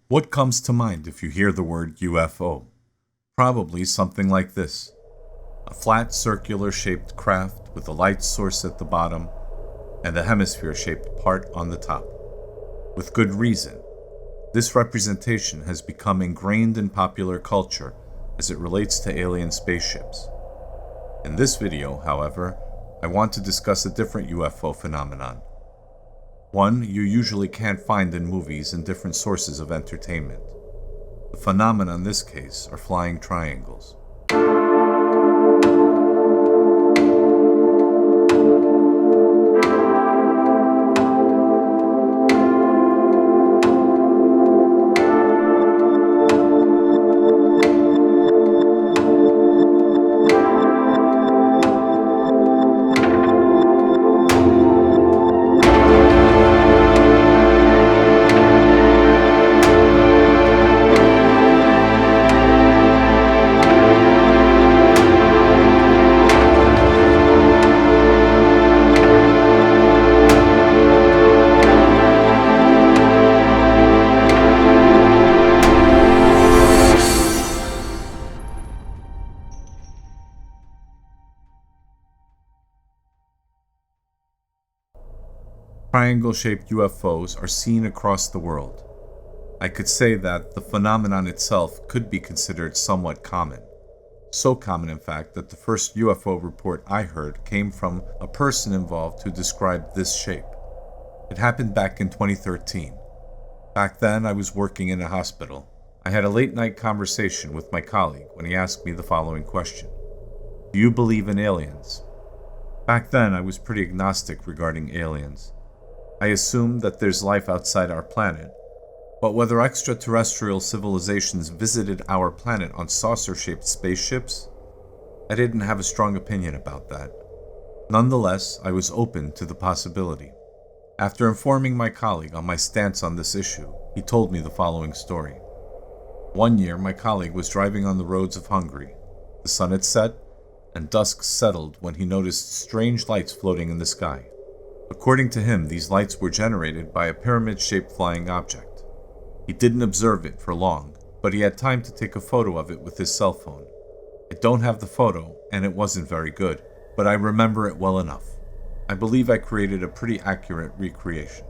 What comes to mind if you hear the word UFO? Probably something like this. A flat circular-shaped craft with a light source at the bottom and a hemisphere-shaped part on the top. With good reason. This representation has become ingrained in popular culture as it relates to alien spaceships. In this video, however, I want to discuss a different UFO phenomenon. One you usually can't find in movies and different sources of entertainment. The phenomena in this case are flying triangles. Triangle-shaped UFOs are seen across the world. I could say that the phenomenon itself could be considered somewhat common. So common, in fact, that the first UFO report I heard came from a person involved who described this shape. It happened back in 2013. Back then, I was working in a hospital. I had a late-night conversation with my colleague when he asked me the following question. Do you believe in aliens? Back then, I was pretty agnostic regarding aliens. I assumed that there's life outside our planet, but whether extraterrestrial civilizations visited our planet on saucer-shaped spaceships, I didn't have a strong opinion about that. Nonetheless, I was open to the possibility. After informing my colleague on my stance on this issue, he told me the following story. One year, my colleague was driving on the roads of Hungary. The sun had set, and dusk settled when he noticed strange lights floating in the sky. According to him, these lights were generated by a pyramid-shaped flying object. He didn't observe it for long, but he had time to take a photo of it with his cell phone. I don't have the photo, and it wasn't very good, but I remember it well enough. I believe I created a pretty accurate recreation.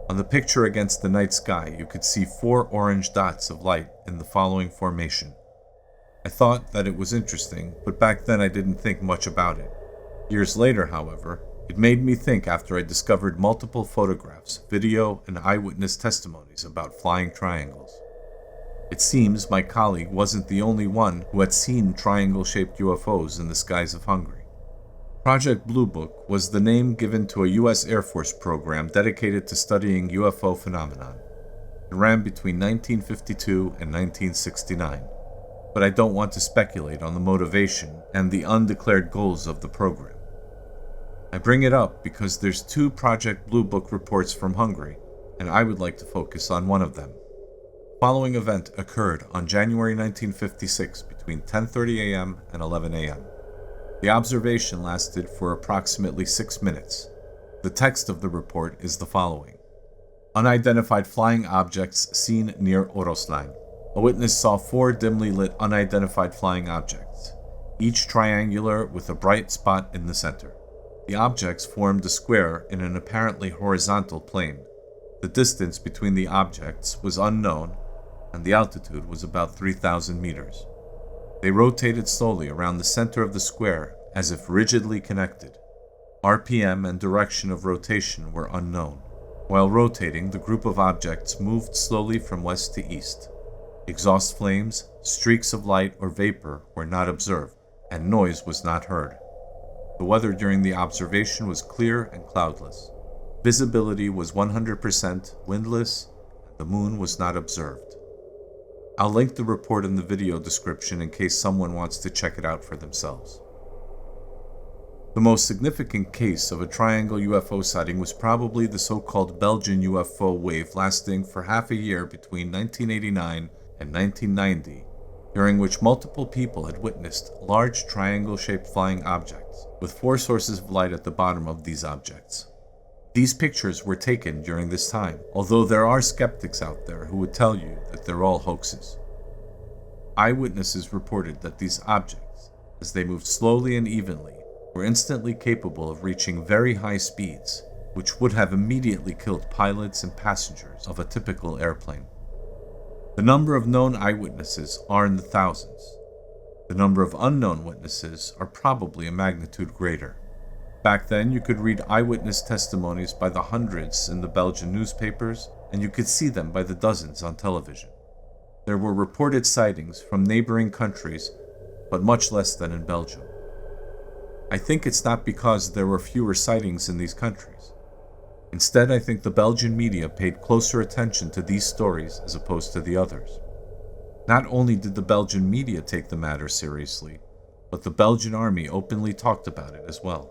On the picture against the night sky, you could see 4 orange dots of light in the following formation. I thought that it was interesting, but back then I didn't think much about it. Years later, however, it made me think after I discovered multiple photographs, video, and eyewitness testimonies about flying triangles. It seems my colleague wasn't the only one who had seen triangle-shaped UFOs in the skies of Hungary. Project Bluebook was the name given to a U.S. Air Force program dedicated to studying UFO phenomenon. It ran between 1952 and 1969, but I don't want to speculate on the motivation and the undeclared goals of the program. I bring it up because there's 2 Project Bluebook reports from Hungary, and I would like to focus on one of them. The following event occurred on January 1956 between 10:30 a.m. and 11 a.m. The observation lasted for approximately 6 minutes. The text of the report is the following. Unidentified flying objects seen near Oroszlán. A witness saw 4 dimly lit unidentified flying objects, each triangular with a bright spot in the center. The objects formed a square in an apparently horizontal plane. The distance between the objects was unknown, and the altitude was about 3,000 meters. They rotated slowly around the center of the square as if rigidly connected. RPM and direction of rotation were unknown. While rotating, the group of objects moved slowly from west to east. Exhaust flames, streaks of light or vapor were not observed, and noise was not heard. The weather during the observation was clear and cloudless. Visibility was 100% windless, and the moon was not observed. I'll link the report in the video description in case someone wants to check it out for themselves. The most significant case of a triangle UFO sighting was probably the so-called Belgian UFO wave lasting for half a year between 1989 and 1990, during which multiple people had witnessed large triangle-shaped flying objects, with 4 sources of light at the bottom of these objects. These pictures were taken during this time, although there are skeptics out there who would tell you that they're all hoaxes. Eyewitnesses reported that these objects, as they moved slowly and evenly, were instantly capable of reaching very high speeds, which would have immediately killed pilots and passengers of a typical airplane. The number of known eyewitnesses are in the thousands. The number of unknown witnesses are probably a magnitude greater. Back then, you could read eyewitness testimonies by the hundreds in the Belgian newspapers, and you could see them by the dozens on television. There were reported sightings from neighboring countries, but much less than in Belgium. I think it's not because there were fewer sightings in these countries. Instead, I think the Belgian media paid closer attention to these stories as opposed to the others. Not only did the Belgian media take the matter seriously, but the Belgian army openly talked about it as well.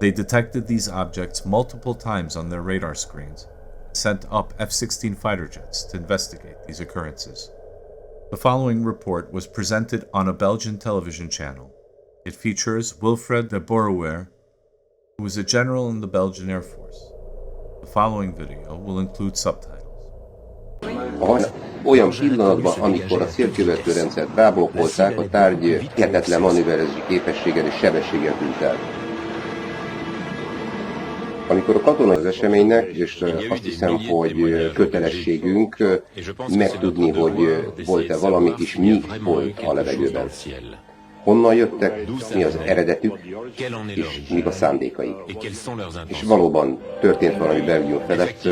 They detected these objects multiple times on their radar screens and sent up F-16 fighter jets to investigate these occurrences. The following report was presented on a Belgian television channel. It features Wilfred de Borouwer, who was a general in the Belgian Air Force. The following video will include subtitles. Olyan pillanatban, amikor a célkövető rendszert ráblokkolták, a tárgy hihetetlen manőverezési képességgel és sebességgel tűnt el. Amikor a katona az eseménynek, és azt hiszem, hogy kötelességünk megtudni, hogy volt-e valami, és mi volt a levegőben. Honnan jöttek, mi az eredetük, és mik a szándékaik. És valóban történt valami Belgium felett,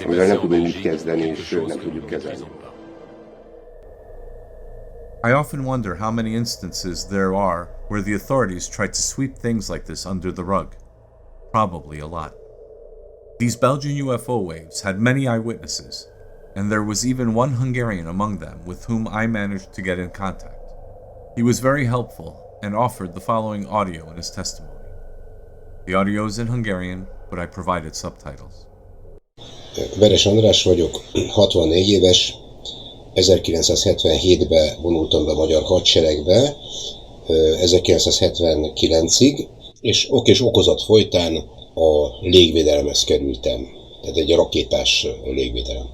amivel nem tudunk mit kezdeni, és nem tudjuk kezelni. I often wonder how many instances there are where the authorities try to sweep things like this under the rug. Probably a lot. These Belgian UFO waves had many eyewitnesses, and there was even one Hungarian among them with whom I managed to get in contact. He was very helpful and offered the following audio in his testimony. The audio is in Hungarian, but I provided subtitles. Veres András vagyok, 64 éves, 1977-ben vonultam be a magyar hadseregbe, 1979-ig, és ok és okozat folytán a légvédelemhez kerültem, tehát egy rakétás légvédelem.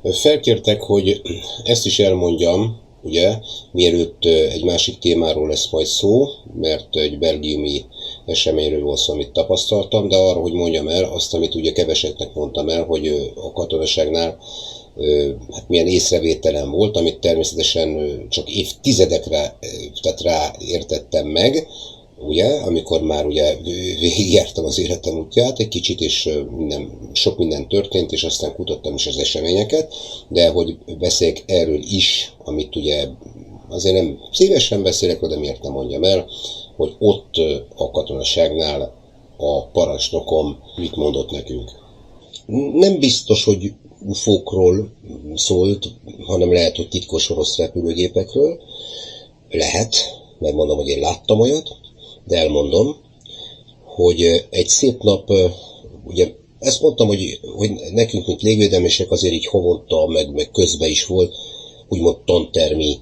Felkértek, hogy ezt is elmondjam, ugye, mielőtt egy másik témáról lesz majd szó, mert egy belgiumi eseményről volt szó, amit tapasztaltam, de arra, hogy mondjam el azt, amit ugye keveseknek mondtam el, hogy a katonaságnál hát milyen észrevételem volt, amit természetesen csak évtizedekre, tehát ráértettem meg, ugye, amikor már ugye végigjártam az életem útját, egy kicsit is sok minden történt, és aztán kutattam is az eseményeket, de hogy beszéljek erről is, amit ugye azért nem szívesen beszélek, de miért nem mondjam el, hogy ott a katonaságnál a parancsnokom mit mondott nekünk. Nem biztos, hogy UFO-król szólt, hanem lehet, hogy titkos orosz repülőgépekről. Lehet, mert mondom, hogy én láttam olyat, de elmondom, hogy egy szép nap, ugye ezt mondtam, hogy nekünk, mint légvédelmesek azért így havonta, meg közben is volt, úgymond tantermi,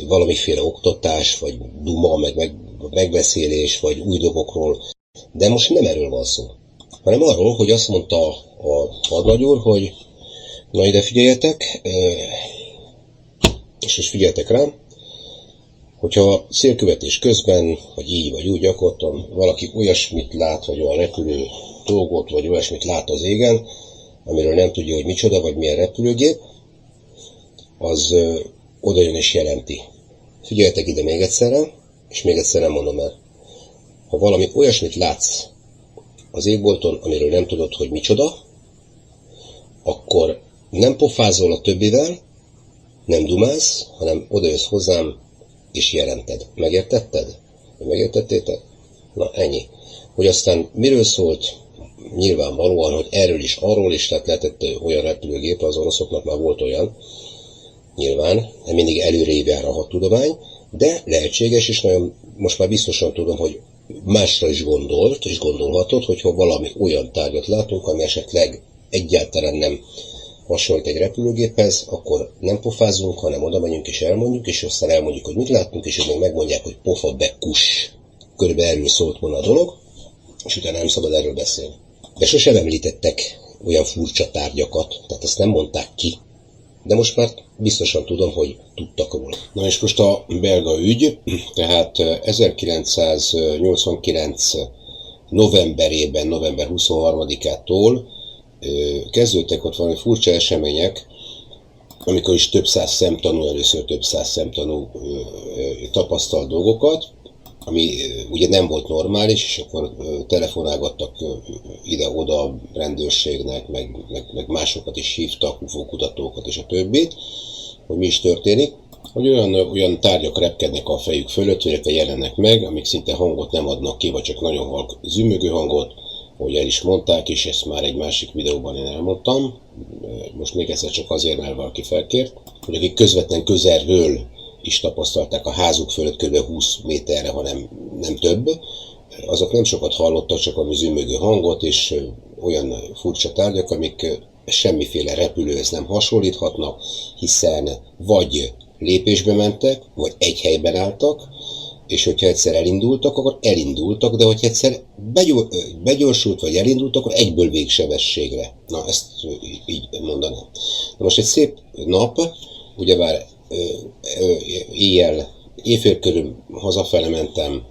valamiféle oktatás, vagy duma, meg megbeszélés, vagy új dolgokról. De most nem erről van szó, hanem arról, hogy azt mondta a hadnagyúr, hogy na ide figyeljetek, és most figyeltek rám, hogyha célkövetés közben, vagy így, vagy úgy gyakorlatilag valaki olyasmit lát, vagy olyan repülő dolgot, vagy olyasmit lát az égen, amiről nem tudja, hogy micsoda, vagy milyen repülőgép, az oda jön és jelenti. Figyeljetek ide még egyszerre, és még egyszer nem mondom el. Ha valami olyasmit látsz az égbolton, amiről nem tudod, hogy micsoda, akkor nem pofázol a többivel, nem dumálsz, hanem oda jössz hozzám, és jelented. Megértetted? Megértettétek? Na, ennyi. Hogy aztán miről szólt? Nyilvánvalóan, hogy erről is, arról is, tehát lehetett olyan repülőgép, az oroszoknak már volt olyan, nyilván, nem mindig előrébb jár a hadtudomány, de lehetséges, és nagyon, most már biztosan tudom, hogy másra is gondolt, és gondolhatod, hogyha valami olyan tárgyat látunk, ami esetleg egyáltalán nem hasonlít egy repülőgéphez, akkor nem pofázunk, hanem oda megyünk és elmondjuk, és aztán elmondjuk, hogy mit láttunk, és még megmondják, hogy pofa bekus. Körülbelül erről szólt volna a dolog, és utána nem szabad erről beszélni. De sosem említettek olyan furcsa tárgyakat, tehát ezt nem mondták ki, de most már biztosan tudom, hogy tudtak róla. Na és most a belga ügy, tehát 1989 novemberében, november 23-ától kezdődtek ott valami furcsa események, amikor is több száz szemtanú, először több száz szemtanú tapasztalt dolgokat, ami ugye nem volt normális, és akkor telefonálgattak ide-oda rendőrségnek, meg másokat is hívtak, UFO kutatókat és a többit, hogy mi is történik, hogy olyan tárgyak repkednek a fejük fölött, vagy jelennek meg, amik szinte hangot nem adnak ki, vagy csak nagyon halk zümmögő hangot, hogy el is mondták, és ezt már egy másik videóban én elmondtam, most még egyszer csak azért, mert valaki felkért, hogy akik közvetlen közelről is tapasztalták a házuk fölött kb. 20 méterre, hanem nem több, azok nem sokat hallottak, csak valami zümmögő hangot, és olyan furcsa tárgyak, amik semmiféle repülőhöz nem hasonlíthatnak, hiszen vagy lépésbe mentek, vagy egy helyben álltak, és hogyha egyszer elindultak, akkor elindultak, de hogyha egyszer begyorsult, vagy elindult, akkor egyből végsebességre. Na, ezt így mondanám. Na most egy szép nap, ugyebár éjfél körül hazafele mentem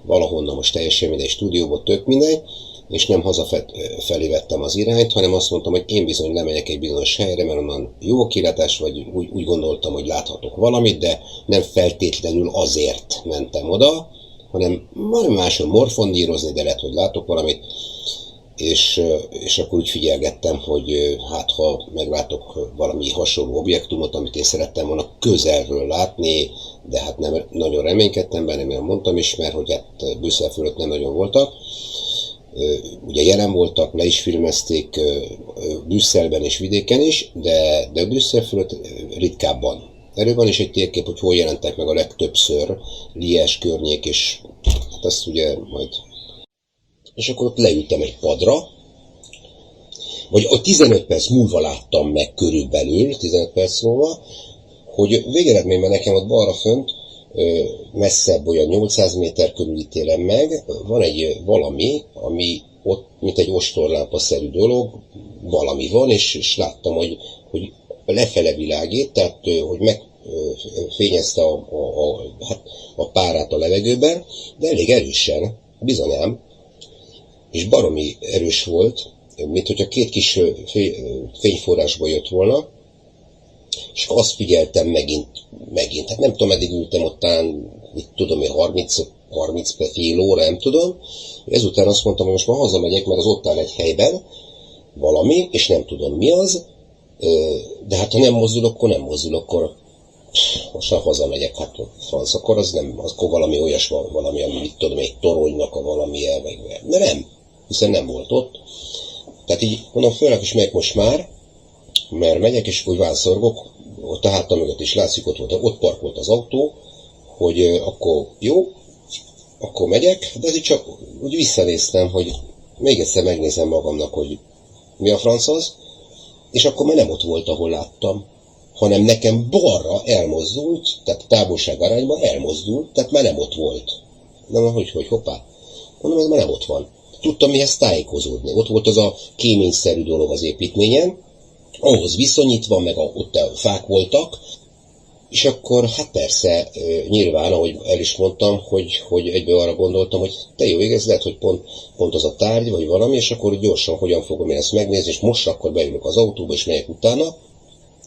valahonnan, most teljesen mindegy, stúdióból, tök mindegy, és nem hazafelé vettem az irányt, hanem azt mondtam, hogy én bizony lemegyek egy bizonyos helyre, mert onnan jó a kilátás, vagy úgy gondoltam, hogy láthatok valamit, de nem feltétlenül azért mentem oda, hanem valami máson morfondírozni, de lehet, hogy látok valamit, és akkor úgy figyelgettem, hogy hát ha meglátok valami hasonló objektumot, amit én szerettem volna közelről látni, de hát nem nagyon reménykedtem benne, mert mondtam is, mert hogy hát Brüsszel fölött nem nagyon voltak. Ugye jelen voltak, le is filmezték Brüsszelben és vidéken is, de Brüsszel fölött ritkábban. Erről van is egy térkép, hogy hol jelentek meg a legtöbbször, Liège környék, és hát azt ugye majd... És akkor ott leültem egy padra, vagy a 15 perc múlva láttam meg körülbelül, 15 perc múlva, hogy végeredményben nekem ott balra fönt, messzebb, olyan 800 méter körül ítélem meg, van egy valami, ami ott, mint egy ostorlámpa-szerű dolog, valami van, és láttam, hogy lefele világít, tehát hogy megfényezte a párát a levegőben, de elég erősen, bizonyám, és baromi erős volt, mint hogyha két kis fényforrásból jött volna, és azt figyeltem megint. Hát nem tudom, eddig ültem ottán, mit tudom én, 30 fél óra, nem tudom. Ezután azt mondtam, hogy most már hazamegyek, mert az ott áll egy helyben valami, és nem tudom mi az, de hát ha nem mozdul, akkor most már hazamegyek, hát franc, akkor az nem, akkor valami olyas van, valami, ami mit tudom, egy toronynak a valamilyen, de nem, hiszen nem volt ott. Tehát így mondom, főleg is megyek most már, mert megyek, és úgy válszorgok, ott a hátam mögött is látszik, ott parkolt az autó, hogy akkor jó, akkor megyek, de azért csak úgy visszanéztem, hogy még egyszer megnézem magamnak, hogy mi a franc az, és akkor már nem ott volt, ahol láttam, hanem nekem balra elmozdult, tehát távolság arányban elmozdult, tehát már nem ott volt. Nem, hogy hoppá, mondom, ez már nem ott van. Tudtam mihez tájékozódni. Ott volt az a kéményszerű dolog az építményen, ahhoz viszonyítva, meg ott a fák voltak, és akkor hát persze nyilván, ahogy el is mondtam, hogy egyből arra gondoltam, hogy te jó ég, ez lehet, hogy pont az a tárgy, vagy valami, és akkor gyorsan hogyan fogom én ezt megnézni, és most akkor beülök az autóba, és megyek utána,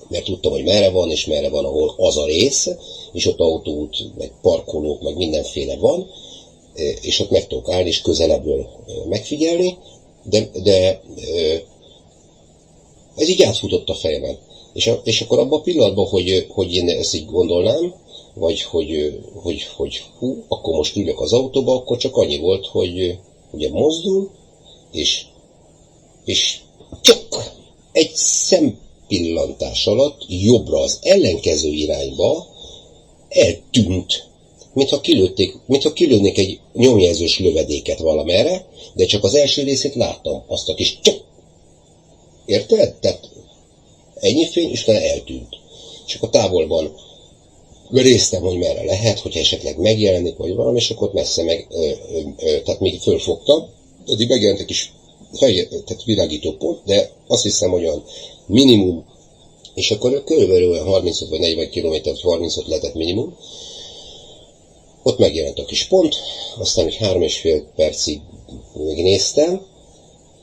mert tudtam, hogy merre van, és merre van, ahol az a rész, és ott autóút, meg parkolók, meg mindenféle van, és ott meg tudok állni, és közelebbről megfigyelni, de ez így átfutott a fejemen. És akkor abban a pillanatban, hogy én ezt így gondolnám, vagy hogy hú, akkor most ülök az autóba, akkor csak annyi volt, hogy ugye mozdul, és csak egy szempillantás alatt jobbra az ellenkező irányba eltűnt. Mintha kilőnék egy nyomjelzős lövedéket valamerre, de csak az első részét láttam, azt a kis csok. Érted? Tehát ennyi fény, és utána eltűnt. És akkor távolban néztem, hogy merre lehet, hogy esetleg megjelenik, vagy valami, és akkor messze tehát még fölfogtam, addig megjelent egy kis tehát világító pont, de azt hiszem, hogy olyan minimum És akkor körülbelül olyan 35 vagy 40 km, 35 lehetett minimum. Ott megjelent a kis pont, aztán egy 3,5 percig még néztem,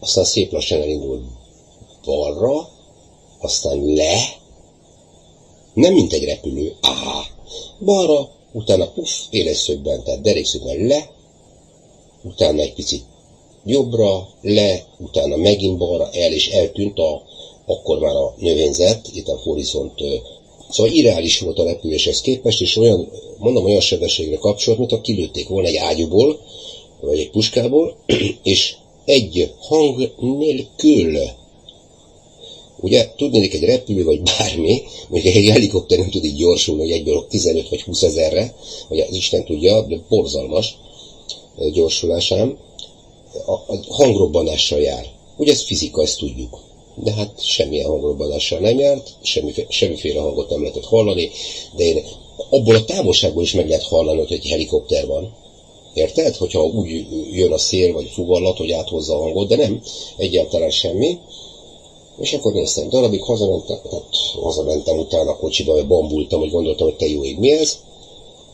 aztán szép lassan elindult balra, aztán le, nem mint egy repülő, balra, utána puff, élesszögben, tehát derékszögben le, utána egy picit jobbra, le, utána megint balra, el, és eltűnt akkor már a növényzet, itt a horizont. Szóval irreális volt a repüléshez képest, és olyan sebességre kapcsolt, mint ha kilőtték volna egy ágyúból, vagy egy puskából, és egy hang nélkül. Ugye, tudnék egy repülő, vagy bármi, mondjuk egy helikopter nem tud így gyorsulni, hogy egyből 15 vagy 20 ezerre, vagy az Isten tudja, de borzalmas gyorsulásán, a hangrobbanással jár. Ugye ez fizika, ezt tudjuk. De hát semmilyen hangrobbanással nem járt, semmiféle hangot nem lehetett hallani, de én abból a távolságból is meg lehet hallani, hogy egy helikopter van. Érted? Hogyha úgy jön a szél, vagy fuvallat, hogy áthozza a hangot, de nem, egyáltalán semmi. És akkor néztem darabig, hazamentem utána a kocsiba, vagy bambultam, hogy gondoltam, hogy te jó ég, mi ez.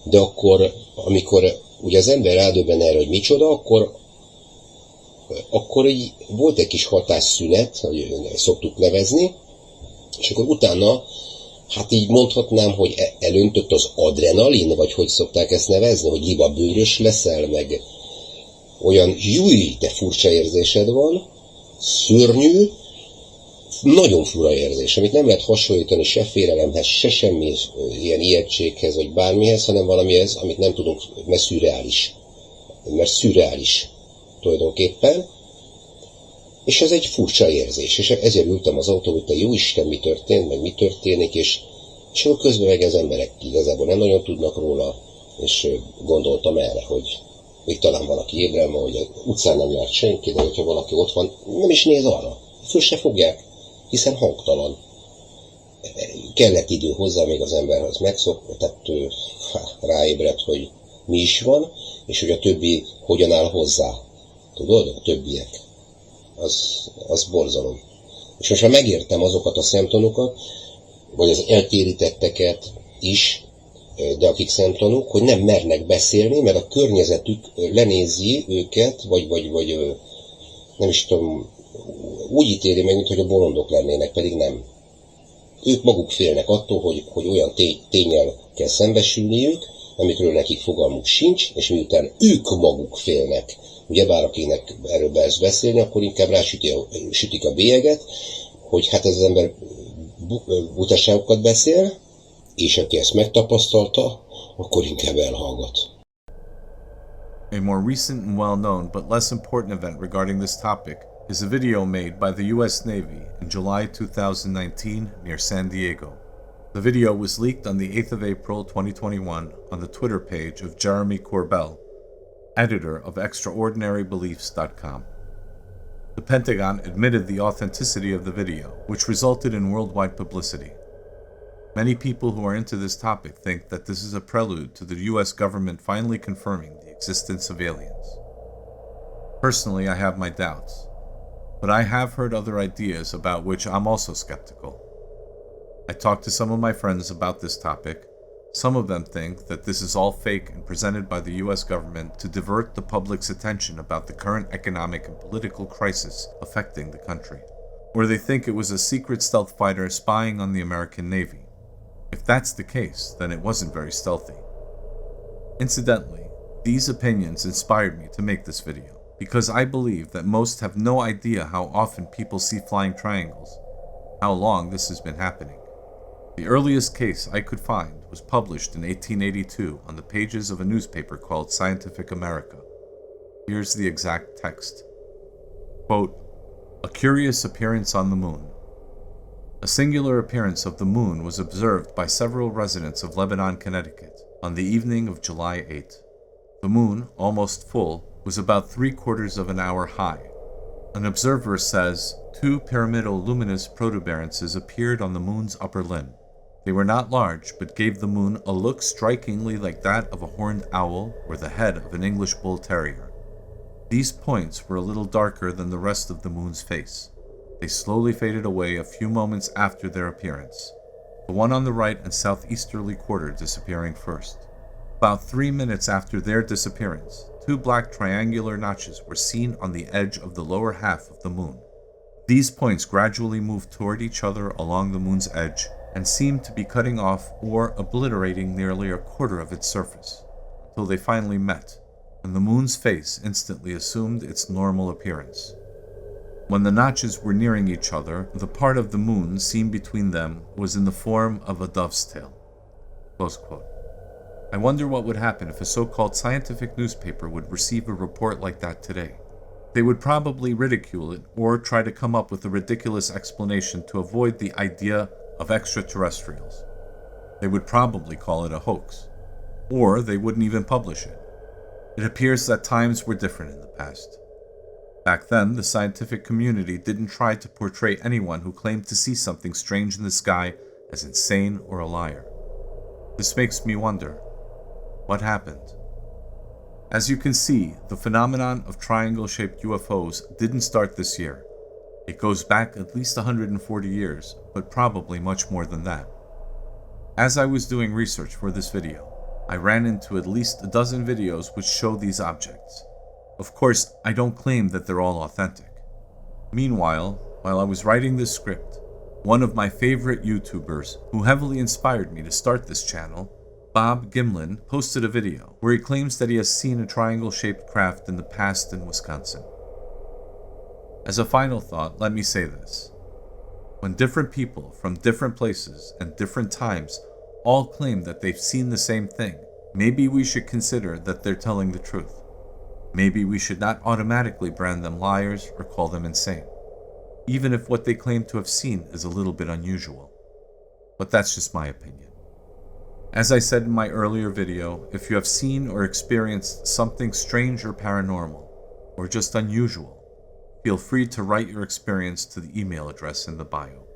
De akkor, amikor ugye az ember rádöbben erre, hogy micsoda, akkor így volt egy kis hatásszünet, hogy szoktuk nevezni, és akkor utána, hát így mondhatnám, hogy elöntött az adrenalin, vagy hogy szokták ezt nevezni, hogy libabőrös leszel, meg olyan de furcsa érzésed van, szörnyű, nagyon fura érzés, amit nem lehet hasonlítani se félelemhez, se semmi ilyen ijegységhez, vagy bármihez, hanem valamihez, amit nem tudunk, mert szürreális. Mert szürreális tulajdonképpen. És ez egy furcsa érzés, és ezért ültem az autó, hogy te jó Isten, mi történt, meg mi történik, és akkor közben meg az emberek igazából nem nagyon tudnak róla, és gondoltam erre, hogy még talán valaki ébren van, hogy az utcán nem járt senki, de hogyha valaki ott van, nem is néz arra, föl se fogják, hiszen hangtalan. Kellett idő hozzá, még az emberhez megszokta, tehát ráébredt, hogy mi is van, és hogy a többi hogyan áll hozzá. Tudod, a többiek. Az borzalom. És most már megértem azokat a szemtanúkat, vagy az eltérítetteket is, de akik szemtanúk, hogy nem mernek beszélni, mert a környezetük lenézi őket, vagy nem is tudom, úgy ítéli meg, mintha bolondok lennének, pedig nem. Ők maguk félnek attól, hogy olyan ténnyel kell szembesülniük, amikről nekik fogalmuk sincs, és miután ők maguk félnek, ugyebár akinek erről beszélni, akkor inkább rásütik a bélyeget, hogy hát ez az ember butaságokat beszél, és aki ezt megtapasztalta, akkor inkább elhallgat. A more recent and well-known but less important event regarding this topic is a video made by the US Navy in July 2019 near San Diego. The video was leaked on the 8th of April 2021 on the Twitter page of Jeremy Corbell, editor of extraordinarybeliefs.com. The Pentagon admitted the authenticity of the video, which resulted in worldwide publicity. Many people who are into this topic think that this is a prelude to the US government finally confirming the existence of aliens. Personally, I have my doubts, but I have heard other ideas about which I'm also skeptical. I talked to some of my friends about this topic. Some of them think that this is all fake and presented by the US government to divert the public's attention about the current economic and political crisis affecting the country. Or they think it was a secret stealth fighter spying on the American Navy. If that's the case, then it wasn't very stealthy. Incidentally, these opinions inspired me to make this video, because I believe that most have no idea how often people see flying triangles, how long this has been happening. The earliest case I could find was published in 1882 on the pages of a newspaper called Scientific America. Here's the exact text. Quote, "A curious appearance on the moon. A singular appearance of the moon was observed by several residents of Lebanon, Connecticut, on the evening of July 8. The moon, almost full, was about 3/4 of an hour high. An observer says 2 pyramidal luminous protuberances appeared on the moon's upper limb. They were not large, but gave the moon a look strikingly like that of a horned owl or the head of an English bull terrier. These points were a little darker than the rest of the moon's face. They slowly faded away a few moments after their appearance, the one on the right and southeasterly quarter disappearing first. About 3 minutes after their disappearance, 2 black triangular notches were seen on the edge of the lower half of the moon. These points gradually moved toward each other along the moon's edge and seemed to be cutting off or obliterating nearly a quarter of its surface, until they finally met, and the moon's face instantly assumed its normal appearance. When the notches were nearing each other, the part of the moon seen between them was in the form of a dove's tail." Close quote. I wonder what would happen if a so-called scientific newspaper would receive a report like that today. They would probably ridicule it or try to come up with a ridiculous explanation to avoid the idea of extraterrestrials. They would probably call it a hoax, or they wouldn't even publish it. It appears that times were different in the past. Back then, the scientific community didn't try to portray anyone who claimed to see something strange in the sky as insane or a liar. This makes me wonder, what happened? As you can see, the phenomenon of triangle-shaped UFOs didn't start this year. It goes back at least 140 years, but probably much more than that. As I was doing research for this video, I ran into at least a dozen videos which show these objects. Of course, I don't claim that they're all authentic. Meanwhile, while I was writing this script, one of my favorite YouTubers, who heavily inspired me to start this channel, Gymlan, posted a video where he claims that he has seen a triangle-shaped craft in the past in Wisconsin. As a final thought, let me say this. When different people from different places and different times all claim that they've seen the same thing, maybe we should consider that they're telling the truth. Maybe we should not automatically brand them liars or call them insane, even if what they claim to have seen is a little bit unusual. But that's just my opinion. As I said in my earlier video, if you have seen or experienced something strange or paranormal, or just unusual, feel free to write your experience to the email address in the bio.